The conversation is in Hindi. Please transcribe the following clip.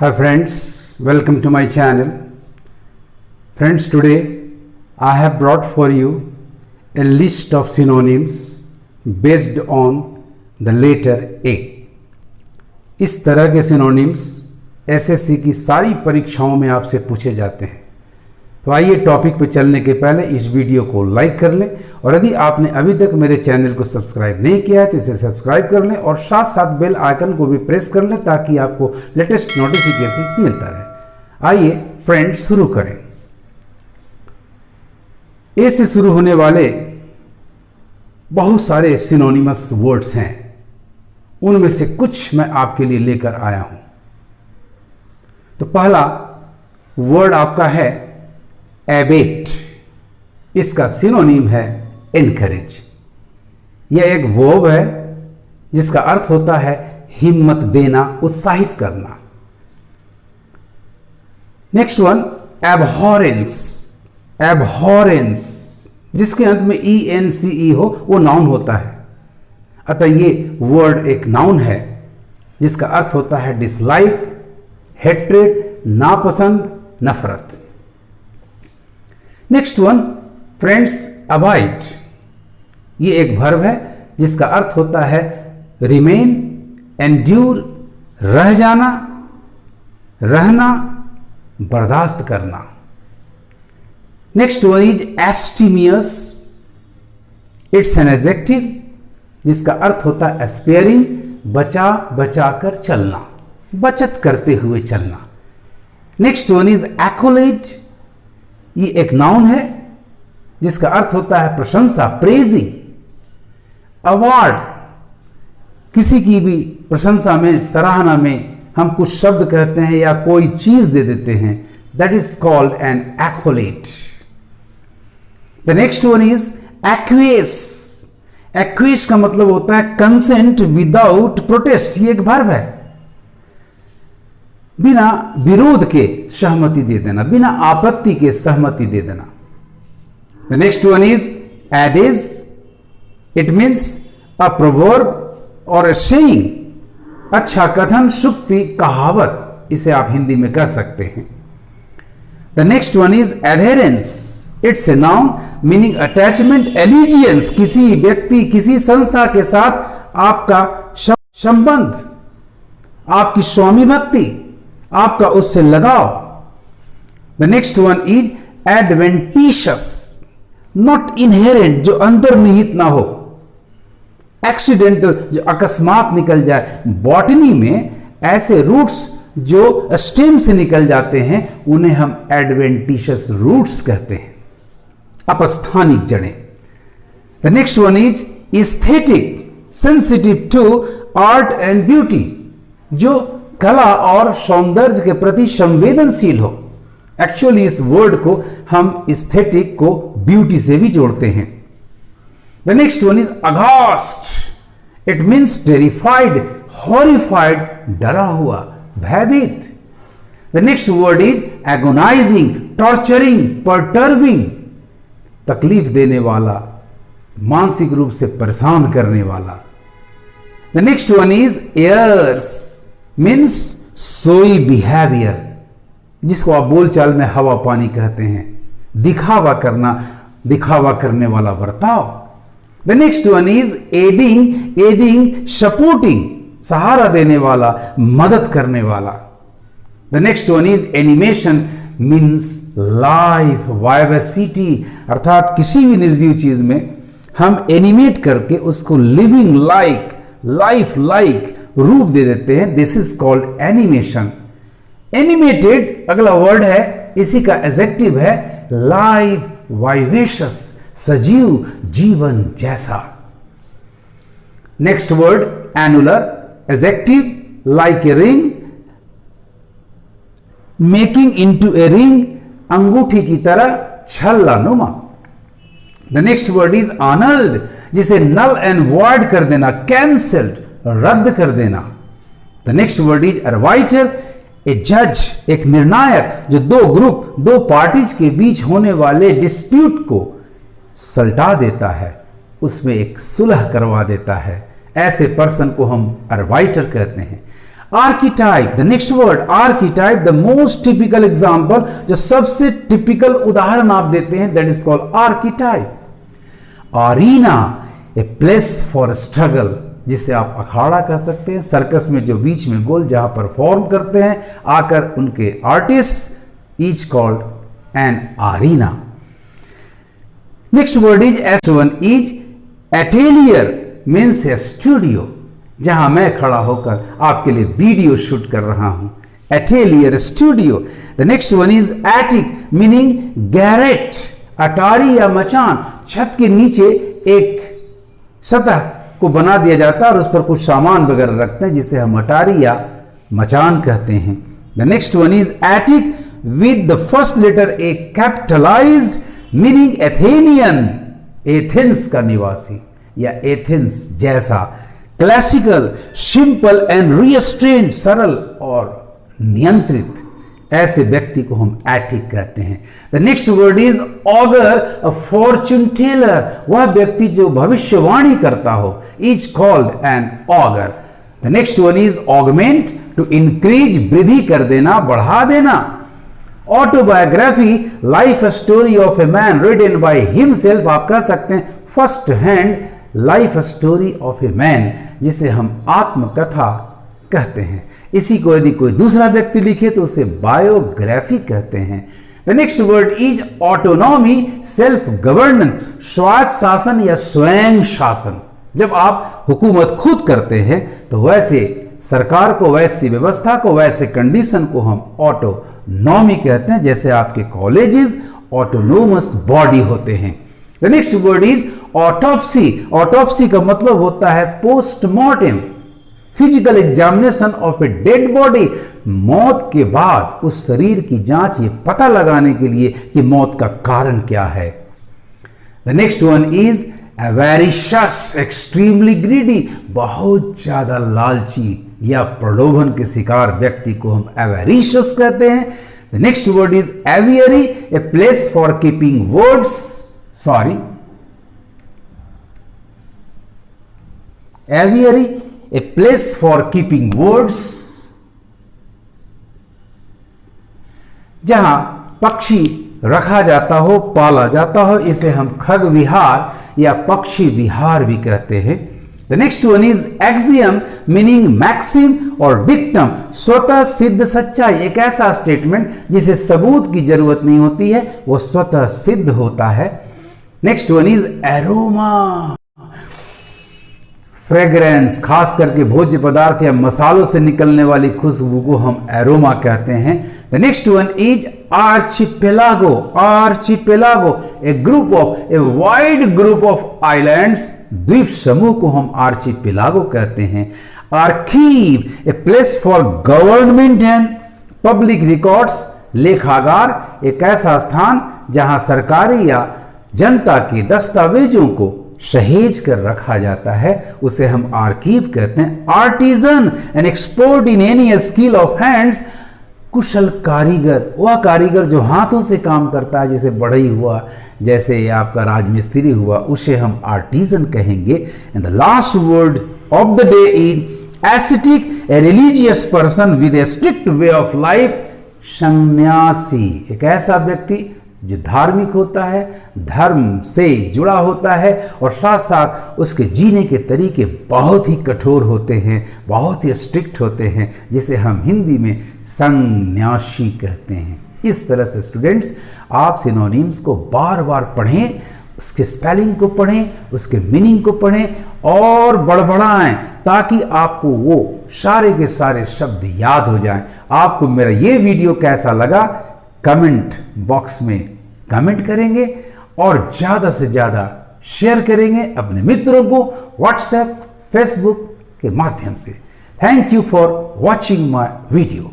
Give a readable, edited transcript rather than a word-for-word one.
Hi friends, welcome to my channel. Friends, today I have brought for you a list of synonyms based on the letter A. इस तरह के synonyms एसएससी की सारी परीक्षाओं में आपसे पूछे जाते हैं। तो आइए टॉपिक पे चलने के पहले इस वीडियो को लाइक कर लें और यदि आपने अभी तक मेरे चैनल को सब्सक्राइब नहीं किया है तो इसे सब्सक्राइब कर लें और साथ साथ बेल आइकन को भी प्रेस कर लें ताकि आपको लेटेस्ट नोटिफिकेशन मिलता रहे। आइए फ्रेंड्स शुरू करें। ए से शुरू होने वाले बहुत सारे सिनोनिमस वर्ड्स हैं, उनमें से कुछ मैं आपके लिए लेकर आया हूं। तो पहला वर्ड आपका है एबेट। इसका सिनोनिम है एनकरेज। यह एक वर्ब है जिसका अर्थ होता है हिम्मत देना, उत्साहित करना। Next one एबहॉरेंस। एबहॉरेंस जिसके अंत में ENCE हो वो नाउन होता है, अतः ये वर्ड एक नाउन है जिसका अर्थ होता है डिसलाइक, हेट्रेड, नापसंद, नफरत। Next one friends abide. ये एक वर्ब है जिसका अर्थ होता है रिमेन, एंड्यूर, रह जाना, रहना, बर्दाश्त करना। Next one is abstemious. It's an adjective जिसका अर्थ होता है स्पेयरिंग, बचा बचा कर चलना, बचत करते हुए चलना। Next one is accolade. ये एक नाउन है जिसका अर्थ होता है प्रशंसा, प्रेजिंग। अवार्ड किसी की भी प्रशंसा में, सराहना में हम कुछ शब्द कहते हैं या कोई चीज दे देते हैं, that is called an accolade. The next one is acquiesce. Acquiesce का मतलब होता है कंसेंट विदाउट प्रोटेस्ट। ये एक वर्ब है, बिना विरोध के सहमति दे देना, बिना आपत्ति के सहमति दे देना। The next one is adage. It means a proverb और अ सेइंग, अच्छा कथन, शुक्ति, कहावत, इसे आप हिंदी में कह सकते हैं। The next one is adherence. It's a noun meaning attachment, allegiance, किसी व्यक्ति, किसी संस्था के साथ आपका संबंध, आपकी स्वामी भक्ति, आपका उससे लगाव। The next one is adventitious. Not inherent, जो अंतर्निहित ना हो, एक्सीडेंटल, जो अकस्मात निकल जाए। बॉटनी में ऐसे रूट्स जो स्टेम से निकल जाते हैं उन्हें हम एडवेंटिशियस रूट्स कहते हैं, अपस्थानिक जड़ें। The next one is aesthetic, sensitive to art and beauty, जो कला और सौंदर्य के प्रति संवेदनशील हो। एक्चुअली इस वर्ड को हम एस्थेटिक को ब्यूटी से भी जोड़ते हैं। The next one is aghast. It means terrified, horrified, डरा हुआ, भयभीत। The next word is agonising, torturing, perturbing, तकलीफ देने वाला, मानसिक रूप से परेशान करने वाला। The next one is airs. Means showy behaviour, जिसको आप बोलचाल में हवा पानी कहते हैं, दिखावा करना, दिखावा करने वाला बर्ताव। The next one is aiding. Aiding supporting, सहारा देने वाला, मदद करने वाला। The next one is animation. Means life, vivacity, अर्थात किसी भी निर्जीव चीज में हम एनिमेट करके उसको लिविंग लाइक, लाइफ लाइक रूप दे देते हैं। This is called animation. Animated अगला वर्ड है, इसी का एडजेक्टिव है लाइव, वाइवेशियस, सजीव, जीवन जैसा। Next word annular. Adjective like a ring, making into a ring, अंगूठी की तरह, छल्ला नुमा। द नेक्स्ट वर्ड इज आनल्ड, जिसे नल एंड वॉइड कर देना, कैंसल्ड, रद्द कर देना। The next word is arbiter. A जज, एक निर्णायक, जो दो ग्रुप, दो पार्टीज के बीच होने वाले डिस्प्यूट को सलटा देता है, उसमें एक सुलह करवा देता है। ऐसे पर्सन को हम अर्वाइटर कहते हैं। Archetype, the next word archetype, the most typical example, जो सबसे टिपिकल उदाहरण आप देते हैं, that is called archetype. Arena, a place for struggle, जिसे आप अखाड़ा कह सकते हैं, सर्कस में जो बीच में गोल जहां परफॉर्म करते हैं आकर उनके artist, each called an arena. Next word is S1 is atelier, means a studio, जहां मैं खड़ा होकर आपके लिए वीडियो शूट कर रहा हूं, atelier studio. The next one is attic, meaning garret, अटारी या मचान, छत के नीचे एक सतह को बना दिया जाता है और उस पर कुछ सामान वगैरह रखते हैं, जिसे हम अटारी या मचान कहते हैं। The next one is attic with the first letter A capitalized, meaning Athenian, Athens का निवासी या एथेंस जैसा। क्लासिकल, सिंपल एंड रिस्ट्रेंट, सरल और नियंत्रित, ऐसे व्यक्ति को हम एटिक कहते हैं। The next word is augur, a fortune teller, वह व्यक्ति जो भविष्यवाणी करता हो, is called an augur. The next one is augment, to increase, वृद्धि कर देना, बढ़ा देना। Autobiography, life story of a man written by himself, आप कह सकते हैं first hand life story of a man, जिसे हम आत्मकथा कहते हैं। इसी को यदि कोई दूसरा व्यक्ति लिखे तो उसे बायोग्राफी कहते हैं। The next word is autonomy, self governance, स्वायत्त शासन या स्वयं शासन। जब आप हुकूमत खुद करते हैं तो वैसे सरकार को, वैसी व्यवस्था को, वैसे कंडीशन को हम ऑटोनॉमी कहते हैं, जैसे आपके कॉलेजेस ऑटोनोमस बॉडी होते हैं। The next word is autopsy, autopsy का मतलब होता है postmortem, physical examination of a dead body, मौत के बाद उस शरीर की जांच, ये पता लगाने के लिए कि मौत का कारण क्या है। The next one is avaricious, extremely greedy, बहुत ज्यादा लालची या प्रलोभन के शिकार व्यक्ति को हम एवेरिशस कहते हैं। The next word is aviary, A place for keeping words, aviary, A place for keeping words, जहां पक्षी रखा जाता हो, पाला जाता हो, इसे हम खग विहार या पक्षी विहार भी कहते हैं। The next one is axiom, meaning maxim और डिक्टम, स्वतः सिद्ध सच्चाई, एक ऐसा स्टेटमेंट जिसे सबूत की जरूरत नहीं होती है, वो स्वतः सिद्ध होता है। Next one is aroma, fragrance, खास करके भोज्य पदार्थ या मसालों से निकलने वाली खुशबू को हम एरोमा कहते हैं। The next one is archipelago, archipelago, a group of, a wide group of islands, द्वीप समूह को हम आर्चिपेलागो कहते हैं। Archive, a place for government and public records, लेखागार, एक ऐसा स्थान जहां सरकारी या जनता के दस्तावेजों को सहेज कर रखा जाता है, उसे हम आर्कीव कहते हैं। Artisan, an expert in any skill of hands, कुशल कारीगर, वह कारीगर जो हाथों से काम करता है, जैसे बढ़ई हुआ, जैसे आपका राजमिस्त्री हुआ, उसे हम आर्टिजन कहेंगे। And the last word of the day is aesthetic, a religious person with A strict way of life, सन्यासी, एक ऐसा व्यक्ति जो धार्मिक होता है, धर्म से जुड़ा होता है और साथ साथ उसके जीने के तरीके बहुत ही कठोर होते हैं, बहुत ही स्ट्रिक्ट होते हैं, जिसे हम हिंदी में सन्यासी कहते हैं। इस तरह से स्टूडेंट्स आप सिनोनिम्स को बार बार पढ़ें, उसके स्पेलिंग को पढ़ें, उसके मीनिंग को पढ़ें और बड़बड़ाएं, ताकि आपको वो सारे के सारे शब्द याद हो जाएं। आपको मेरा ये वीडियो कैसा लगा कमेंट बॉक्स में कमेंट करेंगे और ज़्यादा से ज़्यादा शेयर करेंगे अपने मित्रों को व्हाट्सएप, फेसबुक के माध्यम से। Thank you for watching my video.